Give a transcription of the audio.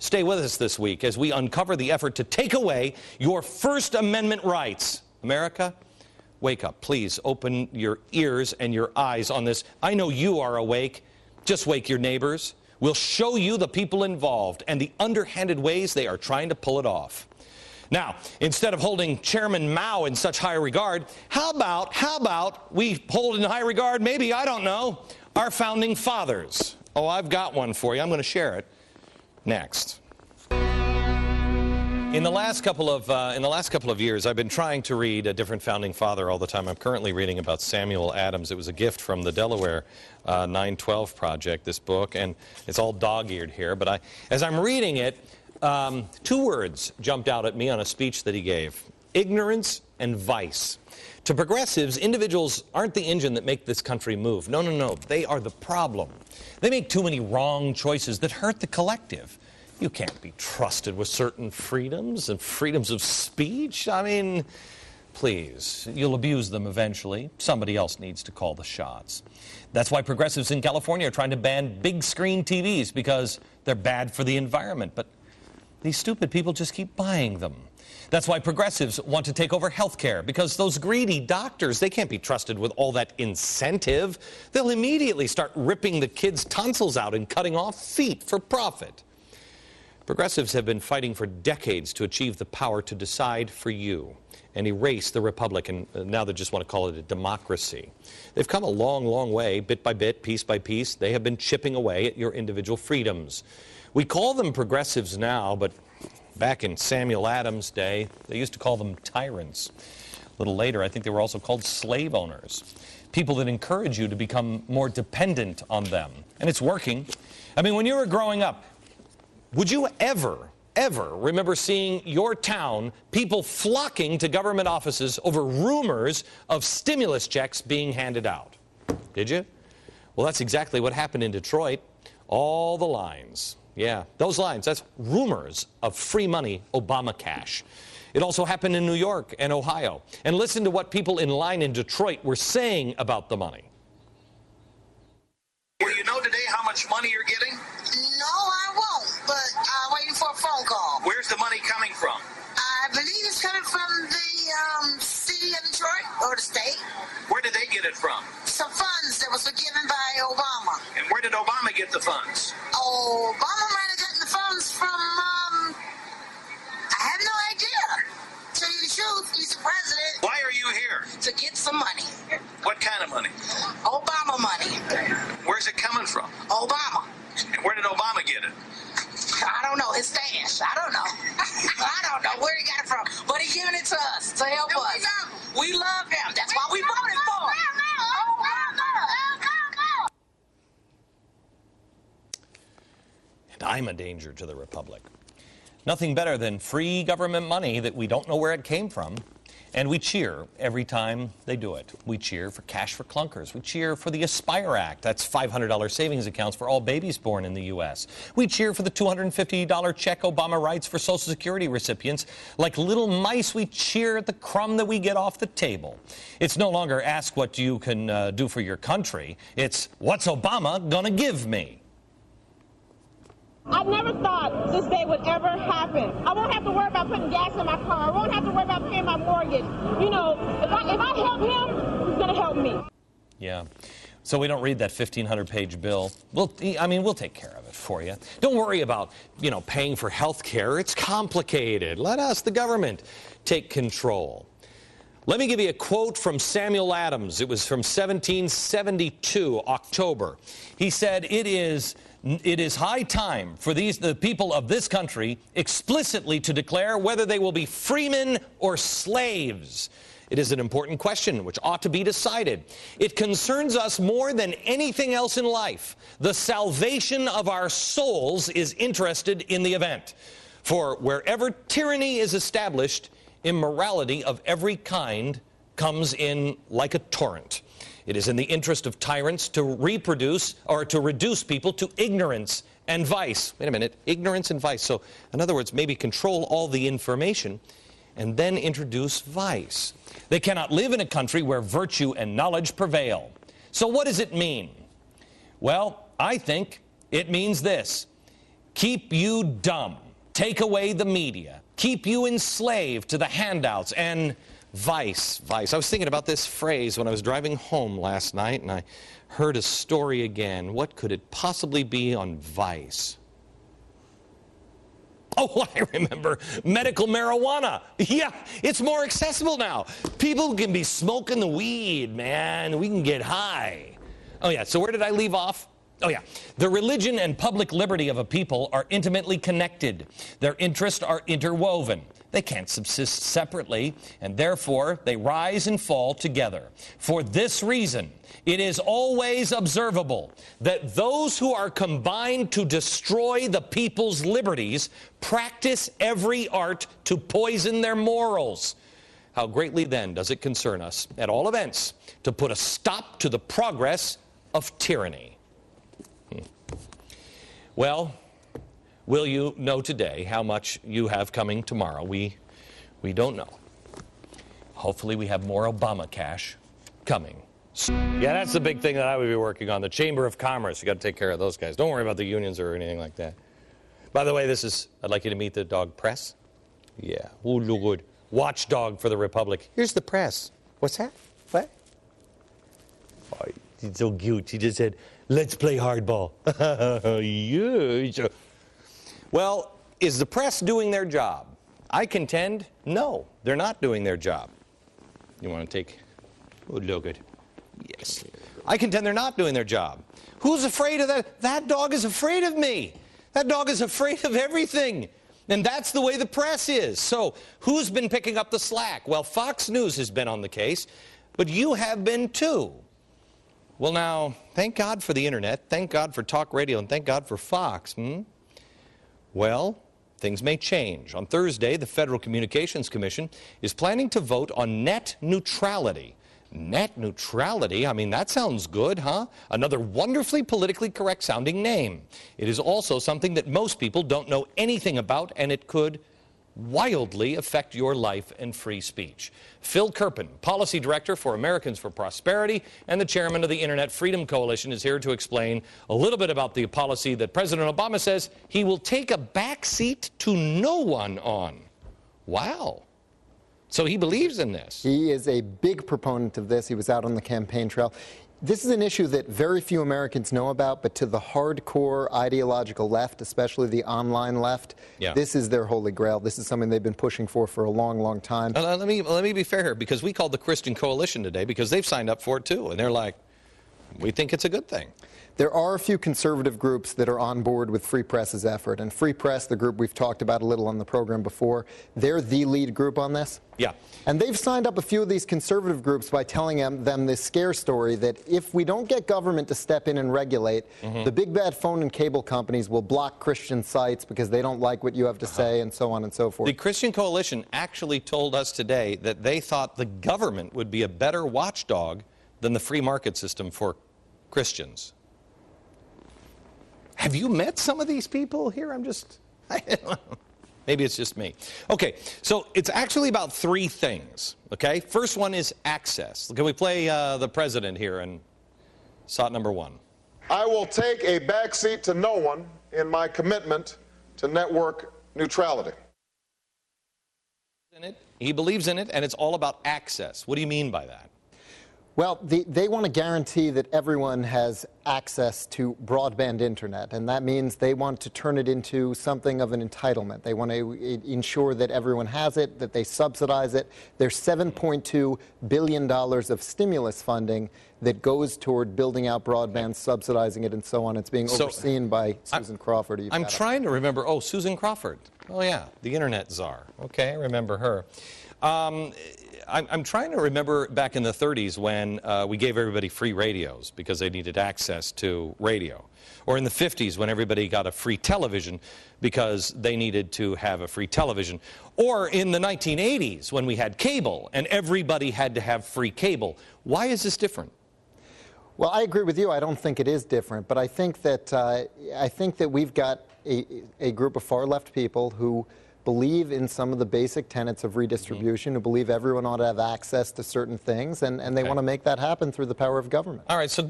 Stay with us this week as we uncover the effort to take away your First Amendment rights. America, wake up. Please open your ears and your eyes on this. I know you are awake. Just wake your neighbors. We'll show you the people involved and the underhanded ways they are trying to pull it off. Now, instead of holding Chairman Mao in such high regard, how about we hold in high regard, maybe, I don't know, our founding fathers? Oh, I've got one for you. I'm going to share it next. In the last couple of years, I've been trying to read a different founding father all the time. I'm currently reading about Samuel Adams. It was a gift from the Delaware 912 Project, this book, and it's all dog-eared here. But as I'm reading it, two words jumped out at me on a speech that he gave: ignorance and vice. To progressives, individuals aren't the engine that make this country move. No, no, no. They are the problem. They make too many wrong choices that hurt the collective. You can't be trusted with certain freedoms and freedoms of speech. I mean, please, you'll abuse them eventually. Somebody else needs to call the shots. That's why progressives in California are trying to ban big screen TVs, because they're bad for the environment. But these stupid people just keep buying them. That's why progressives want to take over health care, because those greedy doctors, they can't be trusted with all that incentive. They'll immediately start ripping the kids' tonsils out and cutting off feet for profit. Progressives have been fighting for decades to achieve the power to decide for you and erase the republic, and now they just want to call it a democracy. They've come a long, long way, bit by bit, piece by piece. They have been chipping away at your individual freedoms. We call them progressives now, but back in Samuel Adams' day, they used to call them tyrants. A little later, I think they were also called slave owners, people that encourage you to become more dependent on them. And it's working. I mean, when you were growing up, would you ever remember seeing your town, people flocking to government offices over rumors of stimulus checks being handed out? Did you? Well, that's exactly what happened in Detroit. All the lines. Yeah, those lines, that's rumors of free money, Obama cash. It also happened in New York and Ohio. And listen to what people in line in Detroit were saying about the money. Will you know today how much money you're getting? No, I won't, but I'm waiting for a phone call. Where's the money coming from? I believe it's coming from the city of Detroit, or the state. Where did they get it from? Some funds that was given by Obama. And where did Obama get the funds? Obama might have gotten the funds from, I have no idea. To tell you the truth, he's the president. Why are you here? To get some money. What kind of money? Obama money. Where's it coming from? Obama. And where did Obama get it? I don't know, his stash. I don't know. I don't know where he got it from. But he's giving it to us to help us. We love him. That's why we voted for him. And I'm a danger to the republic. Nothing better than free government money that we don't know where it came from. And we cheer every time they do it. We cheer for cash for clunkers. We cheer for the Aspire Act. That's $500 savings accounts for all babies born in the U.S. We cheer for the $250 check Obama writes for Social Security recipients. Like little mice, we cheer at the crumb that we get off the table. It's no longer ask what you can do for your country. It's what's Obama gonna give me? I never thought this day would ever happen. I won't have to worry about putting gas in my car. I won't have to worry about paying my mortgage. You know, if I help him, he's going to help me. Yeah. So we don't read that 1,500-page bill. We'll take care of it for you. Don't worry about, paying for health care. It's complicated. Let us, the government, take control. Let me give you a quote from Samuel Adams. It was from 1772, October. He said, It is high time for the people of this country explicitly to declare whether they will be freemen or slaves. It is an important question which ought to be decided. It concerns us more than anything else in life. The salvation of our souls is interested in the event. For wherever tyranny is established, immorality of every kind comes in like a torrent. It is in the interest of tyrants to reproduce or to reduce people to ignorance and vice. Wait a minute, ignorance and vice. So, in other words, maybe control all the information and then introduce vice. They cannot live in a country where virtue and knowledge prevail. So what does it mean? Well, I think it means this. keep you dumb, take away the media, keep you enslaved to the handouts, and vice. I was thinking about this phrase when I was driving home last night, and I heard a story again. What could it possibly be on Vice? Oh, I remember medical marijuana. Yeah, it's more accessible now. People can be smoking the weed, man. We can get high. Oh, yeah, so where did I leave off? Oh, yeah. The religion and public liberty of a people are intimately connected. Their interests are interwoven. They can't subsist separately, and therefore they rise and fall together. For this reason, it is always observable that those who are combined to destroy the people's liberties practice every art to poison their morals. How greatly then does it concern us, at all events, to put a stop to the progress of tyranny. Well, will you know today how much you have coming tomorrow? We don't know. Hopefully we have more Obama cash coming. Yeah, that's the big thing that I would be working on, the Chamber of Commerce. You got to take care of those guys. Don't worry about the unions or anything like that. By the way, I'd like you to meet the dog Press. Yeah, ooh, good. Watchdog for the Republic. Here's the Press. What's that? What? Oh, he's so cute. He just said, let's play hardball. Yeah. Well, is the press doing their job? I contend, no, they're not doing their job. You want to take, oh, look at, yes. I contend they're not doing their job. Who's afraid of that? That dog is afraid of me. That dog is afraid of everything. And that's the way the press is. So who's been picking up the slack? Well, Fox News has been on the case, but you have been too. Well, now, thank God for the internet, thank God for talk radio, and thank God for Fox. Well, things may change. On Thursday, the Federal Communications Commission is planning to vote on net neutrality. Net neutrality? I mean, that sounds good, huh? Another wonderfully politically correct sounding name. It is also something that most people don't know anything about, and it could wildly affect your life and free speech. Phil Kerpen, Policy Director for Americans for Prosperity and the Chairman of the Internet Freedom Coalition, is here to explain a little bit about the policy that President Obama says he will take a back seat to no one on. Wow. So he believes in this. He is a big proponent of this. He was out on the campaign trail. This is an issue that very few Americans know about, but to the hardcore ideological left, especially the online left, this is their holy grail. This is something they've been pushing for a long, long time. Let me be fair here, because we called the Christian Coalition today because they've signed up for it too, and they're like, we think it's a good thing. There are a few conservative groups that are on board with Free Press's effort. And Free Press, the group we've talked about a little on the program before, they're the lead group on this. Yeah. And they've signed up a few of these conservative groups by telling them this scare story that if we don't get government to step in and regulate, the big bad phone and cable companies will block Christian sites because they don't like what you have to say, and so on and so forth. The Christian Coalition actually told us today that they thought the government would be a better watchdog than the free market system for Christians. Have you met some of these people here? Maybe it's just me. Okay, so it's actually about three things, okay? First one is access. Can we play the president here and shot number one? I will take a backseat to no one in my commitment to network neutrality. He believes in it, and it's all about access. What do you mean by that? Well, they want to guarantee that everyone has access to broadband internet, and that means they want to turn it into something of an entitlement. They want to ensure that everyone has it, that they subsidize it. There's $7.2 billion of stimulus funding that goes toward building out broadband, subsidizing it, and so on. It's being overseen by Susan Crawford. I'm trying to remember. Oh, Susan Crawford. Oh, yeah, the internet czar. Okay, I remember her. I'm trying to remember back in the 30s when we gave everybody free radios because they needed access to radio. Or in the 50s when everybody got a free television because they needed to have a free television. Or in the 1980s when we had cable and everybody had to have free cable. Why is this different? Well, I agree with you. I don't think it is different. But I think that we've got a group of far left people who believe in some of the basic tenets of redistribution, who believe everyone ought to have access to certain things, and they want to make that happen through the power of government. All right, so